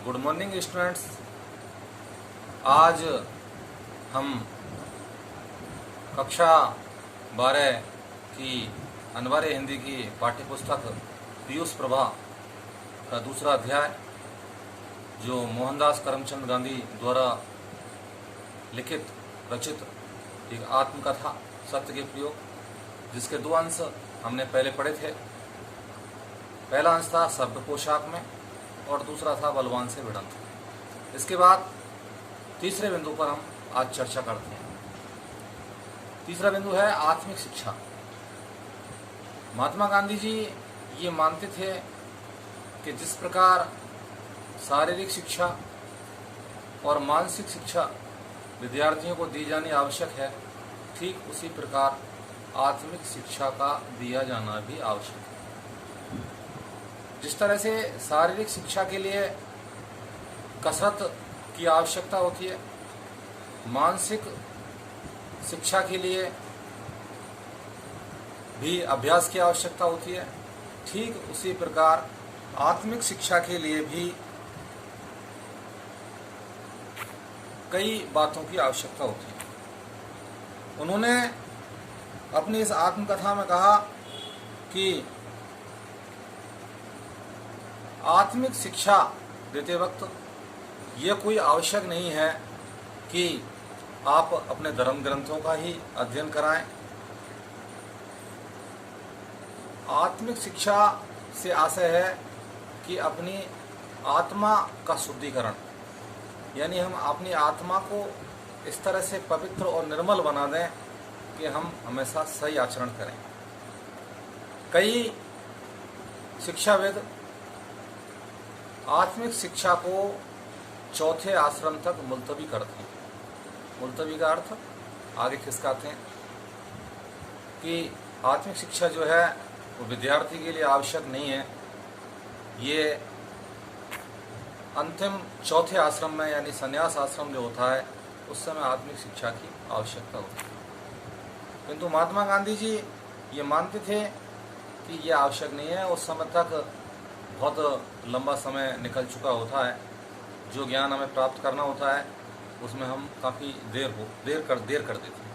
Good morning students. आज हम कक्षा 12 की अनिवार्य हिंदी की पाठ्य पुस्तक पीयूष प्रभा का दूसरा अध्याय, जो मोहनदास करमचंद गांधी द्वारा लिखित रचित एक आत्मकथा सत्य के प्रयोग, जिसके दो अंश हमने पहले पढ़े थे। पहला अंश था शब्द पोशाक में और दूसरा था बलवान से भिड़ंत। इसके बाद तीसरे बिंदु पर हम आज चर्चा करते हैं। तीसरा बिंदु है आत्मिक शिक्षा। महात्मा गांधी जी ये मानते थे कि जिस प्रकार शारीरिक शिक्षा और मानसिक शिक्षा विद्यार्थियों को दी जानी आवश्यक है, ठीक उसी प्रकार आत्मिक शिक्षा का दिया जाना भी आवश्यक है। जिस तरह से शारीरिक शिक्षा के लिए कसरत की आवश्यकता होती है, मानसिक शिक्षा के लिए भी अभ्यास की आवश्यकता होती है, ठीक उसी प्रकार आत्मिक शिक्षा के लिए भी कई बातों की आवश्यकता होती है। उन्होंने अपनी इस आत्मकथा में कहा कि आत्मिक शिक्षा देते वक्त यह कोई आवश्यक नहीं है कि आप अपने धर्म ग्रंथों का ही अध्ययन कराएं। आत्मिक शिक्षा से आशय है कि अपनी आत्मा का शुद्धिकरण, यानी हम अपनी आत्मा को इस तरह से पवित्र और निर्मल बना दें कि हम हमेशा सही आचरण करें। कई शिक्षाविद आत्मिक शिक्षा को चौथे आश्रम तक मुलतवी करते हैं। मुलतवी का अर्थ आगे खिसकाते हैं कि आत्मिक शिक्षा जो है वो विद्यार्थी के लिए आवश्यक नहीं है। ये अंतिम चौथे आश्रम में, यानी संन्यास आश्रम जो होता है, उस समय आत्मिक शिक्षा की आवश्यकता होती है। किंतु महात्मा गांधी जी ये मानते थे कि ये आवश्यक नहीं है। उस समय तक बहुत लंबा समय निकल चुका होता है। जो ज्ञान हमें प्राप्त करना होता है उसमें हम काफ़ी देर कर देते हैं।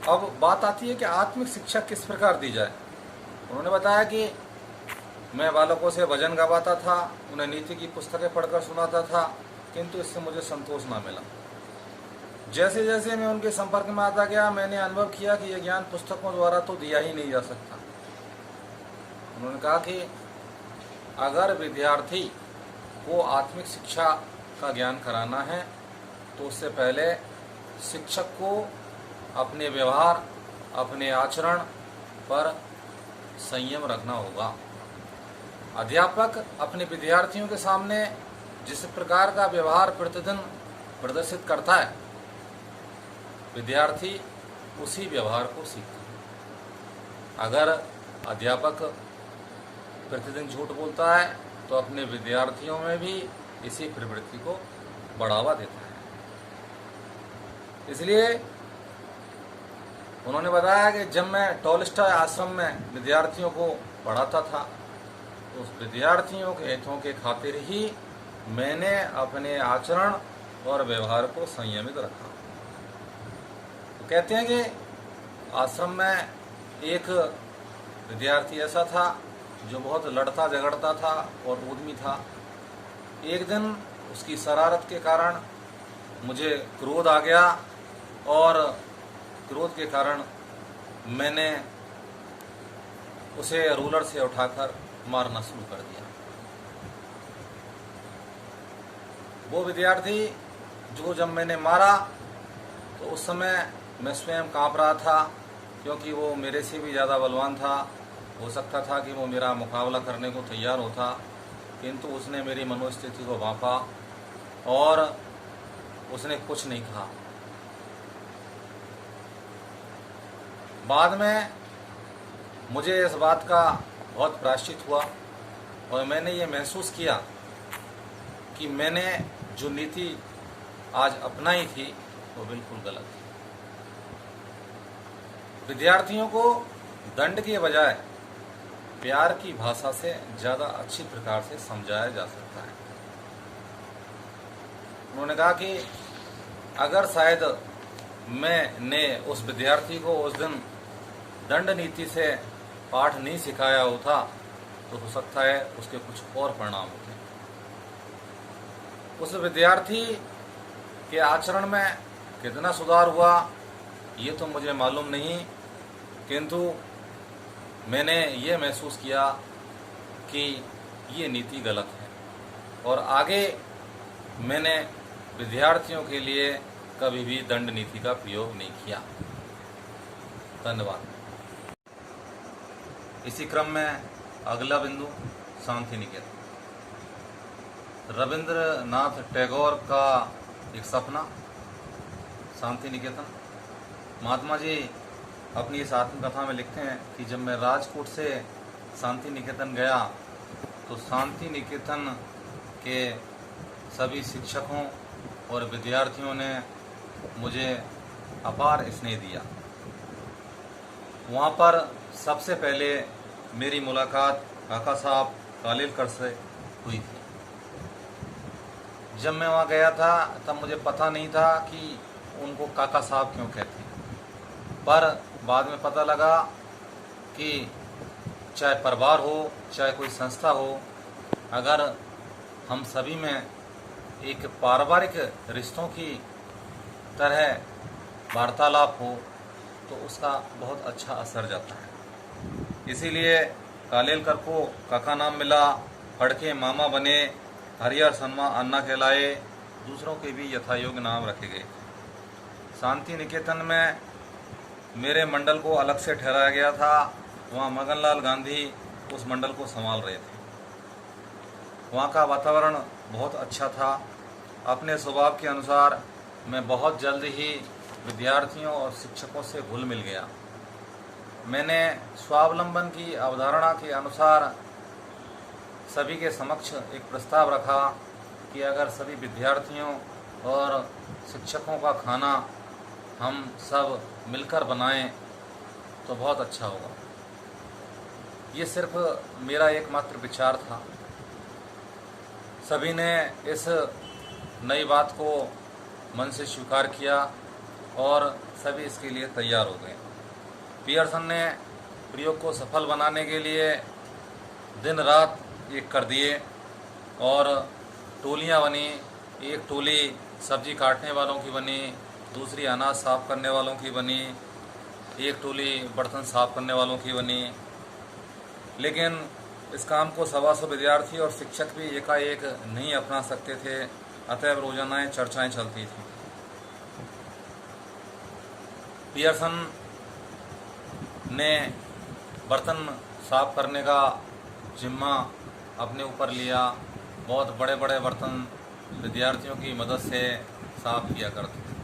अब बात आती है कि आत्मिक शिक्षा किस प्रकार दी जाए। उन्होंने बताया कि मैं बालकों से भजन गवाता था, उन्हें नीति की पुस्तकें पढ़कर सुनाता था, किंतु इससे मुझे संतोष ना मिला। जैसे जैसे मैं उनके संपर्क में आता गया, मैंने अनुभव किया कि यह ज्ञान पुस्तकों द्वारा तो दिया ही नहीं जा सकता। उन्होंने कहा कि अगर विद्यार्थी को आत्मिक शिक्षा का ज्ञान कराना है तो उससे पहले शिक्षक को अपने व्यवहार, अपने आचरण पर संयम रखना होगा। अध्यापक अपने विद्यार्थियों के सामने जिस प्रकार का व्यवहार प्रतिदिन प्रदर्शित करता है, विद्यार्थी उसी व्यवहार को सीखता है। अगर अध्यापक प्रतिदिन झूठ बोलता है तो अपने विद्यार्थियों में भी इसी प्रवृत्ति को बढ़ावा देता है। इसलिए उन्होंने बताया कि जब मैं टॉलस्टॉय आश्रम में विद्यार्थियों को पढ़ाता था तो उस विद्यार्थियों के हितों के खातिर ही मैंने अपने आचरण और व्यवहार को संयमित रखा। तो कहते हैं कि आश्रम में एक विद्यार्थी ऐसा था जो बहुत लड़ता झगड़ता था और उद्यमी था। एक दिन उसकी शरारत के कारण मुझे क्रोध आ गया और क्रोध के कारण मैंने उसे रूलर से उठाकर मारना शुरू कर दिया। वो विद्यार्थी जो जब मैंने मारा तो उस समय मैं स्वयं कांप रहा था, क्योंकि वो मेरे से भी ज़्यादा बलवान था। हो सकता था कि वो मेरा मुकाबला करने को तैयार होता, किंतु उसने मेरी मनोस्थिति को भांपा और उसने कुछ नहीं कहा। बाद में मुझे इस बात का बहुत प्रायश्चित हुआ और मैंने ये महसूस किया कि मैंने जो नीति आज अपनाई थी वो बिल्कुल गलत थी। विद्यार्थियों को दंड के बजाय प्यार की भाषा से ज़्यादा अच्छी प्रकार से समझाया जा सकता है। उन्होंने कहा कि अगर शायद मैंने उस विद्यार्थी को उस दिन दंड नीति से पाठ नहीं सिखाया होता तो हो सकता है उसके कुछ और परिणाम होते। उस विद्यार्थी के आचरण में कितना सुधार हुआ ये तो मुझे मालूम नहीं, किंतु मैंने ये महसूस किया कि ये नीति गलत है और आगे मैंने विद्यार्थियों के लिए कभी भी दंड नीति का प्रयोग नहीं किया। धन्यवाद। इसी क्रम में अगला बिंदु शांति निकेतन। रविंद्रनाथ टैगोर का एक सपना, शांति निकेतन। महात्मा जी अपनी इस आत्मकथा में लिखते हैं कि जब मैं राजकोट से शांति निकेतन गया तो शांति निकेतन के सभी शिक्षकों और विद्यार्थियों ने मुझे अपार स्नेह दिया। वहाँ पर सबसे पहले मेरी मुलाकात काका साहब कालेलकर से हुई थी। जब मैं वहाँ गया था तब मुझे पता नहीं था कि उनको काका साहब क्यों कहते हैं, पर बाद में पता लगा कि चाहे परिवार हो चाहे कोई संस्था हो, अगर हम सभी में एक पारिवारिक रिश्तों की तरह वार्तालाप हो तो उसका बहुत अच्छा असर जाता है। इसीलिए कालेलकर को काका नाम मिला, पढ़ के मामा बने, हरिहर शर्मा अन्ना कहलाए, दूसरों के भी यथायोग्य नाम रखे गए। शांति निकेतन में मेरे मंडल को अलग से ठहराया गया था। वहाँ मगनलाल गांधी उस मंडल को संभाल रहे थे। वहाँ का वातावरण बहुत अच्छा था। अपने स्वभाव के अनुसार मैं बहुत जल्द ही विद्यार्थियों और शिक्षकों से घुल मिल गया। मैंने स्वावलंबन की अवधारणा के अनुसार सभी के समक्ष एक प्रस्ताव रखा कि अगर सभी विद्यार्थियों और शिक्षकों का खाना हम सब मिलकर बनाएं तो बहुत अच्छा होगा। ये सिर्फ मेरा एकमात्र विचार था। सभी ने इस नई बात को मन से स्वीकार किया और सभी इसके लिए तैयार हो गए। पियर्सन ने प्रयोग को सफल बनाने के लिए दिन रात एक कर दिए और टोलियां बनी। एक टोली सब्जी काटने वालों की बनी, दूसरी अनाज साफ करने वालों की बनी, एक टोली बर्तन साफ करने वालों की बनी। लेकिन इस काम को 125 विद्यार्थी और शिक्षक भी एकाएक नहीं अपना सकते थे, अतएव रोजाना चर्चाएं चलती थी। पियर्सन ने बर्तन साफ करने का जिम्मा अपने ऊपर लिया। बहुत बड़े बड़े बर्तन विद्यार्थियों की मदद से साफ किया करते थे।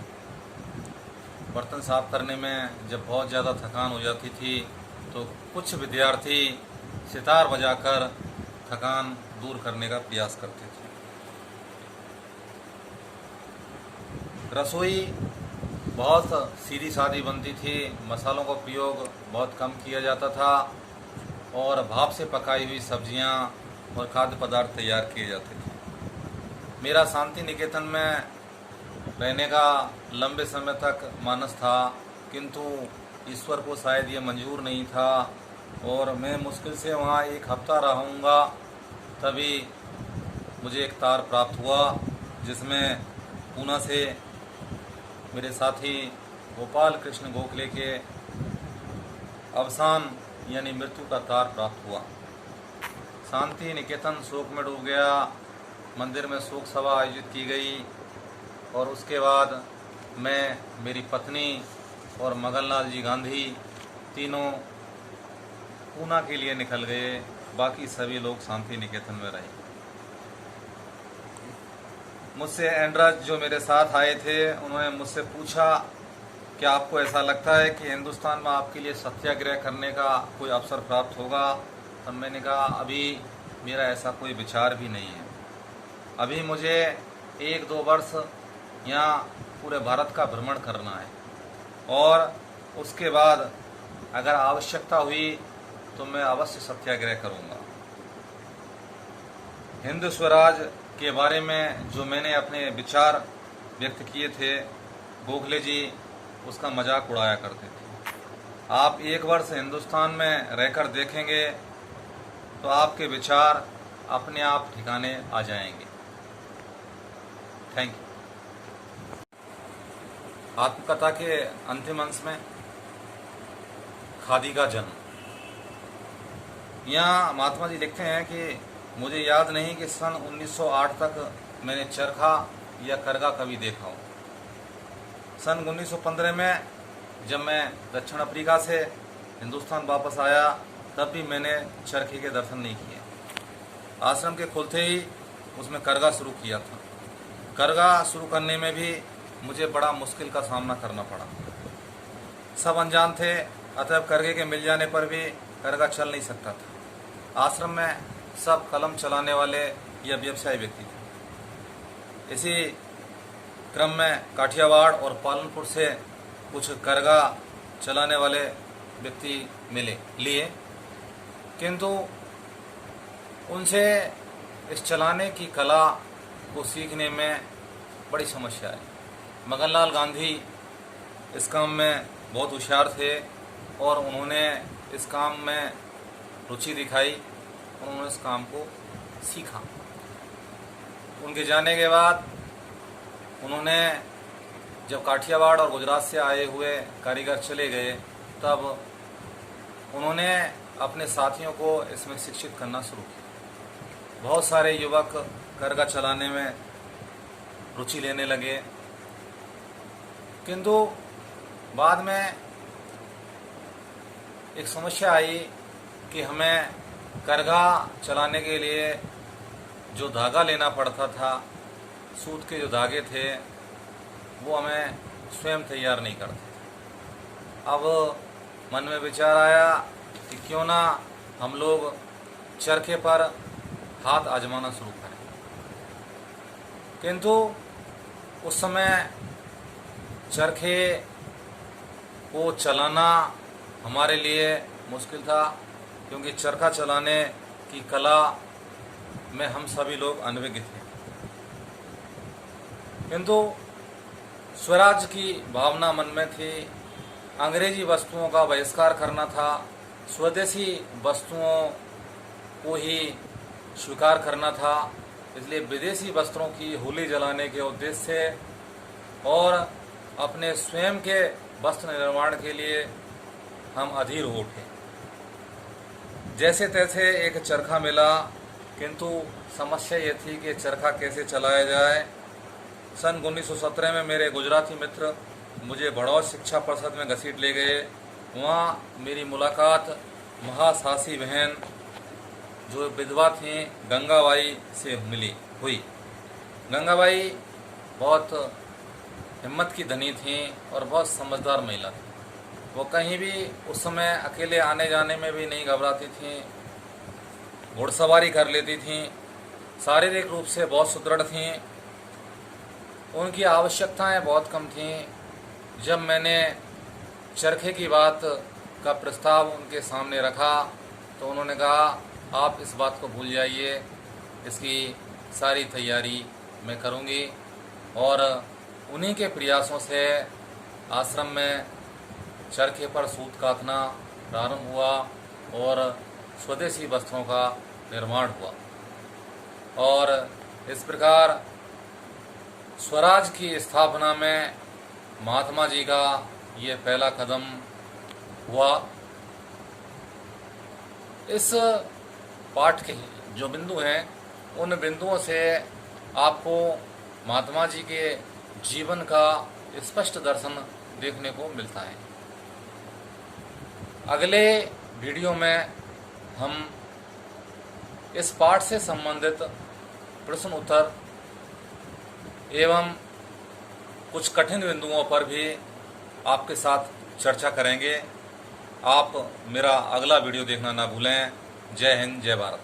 बर्तन साफ करने में जब बहुत ज़्यादा थकान हो जाती थी तो कुछ विद्यार्थी सितार बजाकर थकान दूर करने का प्रयास करते थे। रसोई बहुत सीधी सादी बनती थी, मसालों का प्रयोग बहुत कम किया जाता था और भाप से पकाई हुई सब्जियां और खाद्य पदार्थ तैयार किए जाते थे। मेरा शांति निकेतन में रहने का लंबे समय तक मानस था, किंतु ईश्वर को शायद ये मंजूर नहीं था और मैं मुश्किल से वहाँ 1 हफ्ता रहूँगा। तभी मुझे एक तार प्राप्त हुआ जिसमें पूना से मेरे साथी गोपाल कृष्ण गोखले के अवसान यानी मृत्यु का तार प्राप्त हुआ। शांति निकेतन शोक में डूब गया। मंदिर में शोक सभा आयोजित की गई और उसके बाद मैं, मेरी पत्नी और मगनलाल जी गांधी तीनों पूना के लिए निकल गए। बाकी सभी लोग शांति निकेतन में रहे। मुझसे एंड्राज जो मेरे साथ आए थे उन्होंने मुझसे पूछा क्या आपको ऐसा लगता है कि हिंदुस्तान में आपके लिए सत्याग्रह करने का कोई अवसर प्राप्त होगा। तब मैंने कहा अभी मेरा ऐसा कोई विचार भी नहीं है। अभी मुझे 1-2 वर्ष यहाँ पूरे भारत का भ्रमण करना है और उसके बाद अगर आवश्यकता हुई तो मैं अवश्य सत्याग्रह करूंगा। हिंद स्वराज के बारे में जो मैंने अपने विचार व्यक्त किए थे, गोखले जी उसका मजाक उड़ाया करते थे। आप एक वर्ष हिंदुस्तान में रहकर देखेंगे तो आपके विचार अपने आप ठिकाने आ जाएंगे। Thank you. आत्मकथा के अंतिम अंश में खादी का जन्म। यहाँ महात्मा जी लिखते हैं कि मुझे याद नहीं कि सन 1908 तक मैंने चरखा या करगा कभी देखा हो। सन 1915 में जब मैं दक्षिण अफ्रीका से हिंदुस्तान वापस आया तब भी मैंने चरखे के दर्शन नहीं किए। आश्रम के खुलते ही उसमें करगा शुरू किया था। करगा शुरू करने में भी मुझे बड़ा मुश्किल का सामना करना पड़ा। सब अनजान थे, अतः करगे के मिल जाने पर भी करगा चल नहीं सकता था। आश्रम में सब कलम चलाने वाले या व्यवसायी व्यक्ति थे। इसी क्रम में काठियावाड़ और पालनपुर से कुछ करगा चलाने वाले व्यक्ति लिए, किंतु उनसे इस चलाने की कला को सीखने में बड़ी समस्या है। मगनलाल गांधी इस काम में बहुत होशियार थे और उन्होंने इस काम में रुचि दिखाई और उन्होंने इस काम को सीखा। उनके जाने के बाद उन्होंने जब काठियावाड़ और गुजरात से आए हुए कारीगर चले गए तब उन्होंने अपने साथियों को इसमें शिक्षित करना शुरू किया। बहुत सारे युवक करगा चलाने में रुचि लेने लगे, किंतु बाद में एक समस्या आई कि हमें करगा चलाने के लिए जो धागा लेना पड़ता था, सूत के जो धागे थे, वो हमें स्वयं तैयार नहीं करते थे। अब मन में विचार आया कि क्यों ना हम लोग चरखे पर हाथ आजमाना शुरू करें, किंतु उस समय चरखे को चलाना हमारे लिए मुश्किल था, क्योंकि चरखा चलाने की कला में हम सभी लोग अनभिज्ञ थे। किंतु स्वराज की भावना मन में थी। अंग्रेजी वस्तुओं का बहिष्कार करना था, स्वदेशी वस्तुओं को ही स्वीकार करना था। इसलिए विदेशी वस्त्रों की होली जलाने के उद्देश्य से और अपने स्वयं के वस्त्र निर्माण के लिए हम अधीर हो उठे। जैसे तैसे एक चरखा मिला, किंतु समस्या ये थी कि चरखा कैसे चलाया जाए। सन 1917 में मेरे गुजराती मित्र मुझे बड़ौद शिक्षा परिषद में घसीट ले गए। वहाँ मेरी मुलाकात महासाहसी बहन जो विधवा थीं गंगाबाई से हुई। गंगाबाई बहुत हिम्मत की धनी थीं और बहुत समझदार महिला थी। वो कहीं भी उस समय अकेले आने जाने में भी नहीं घबराती थीं, घुड़सवारी कर लेती थीं, शारीरिक रूप से बहुत सुदृढ़ थीं, उनकी आवश्यकताएं बहुत कम थीं। जब मैंने चरखे की बात का प्रस्ताव उनके सामने रखा तो उन्होंने कहा, आप इस बात को भूल जाइए, इसकी सारी तैयारी मैं करूंगी। और उन्हीं के प्रयासों से आश्रम में चरखे पर सूत काटना प्रारंभ हुआ और स्वदेशी वस्त्रों का निर्माण हुआ। और इस प्रकार स्वराज की स्थापना में महात्मा जी का ये पहला कदम हुआ। इस पाठ के जो बिंदु हैं, उन बिंदुओं से आपको महात्मा जी के जीवन का स्पष्ट दर्शन देखने को मिलता है। अगले वीडियो में हम इस पाठ से संबंधित प्रश्न उत्तर एवं कुछ कठिन बिंदुओं पर भी आपके साथ चर्चा करेंगे। आप मेरा अगला वीडियो देखना ना भूलें। जय हिंद, जय भारत।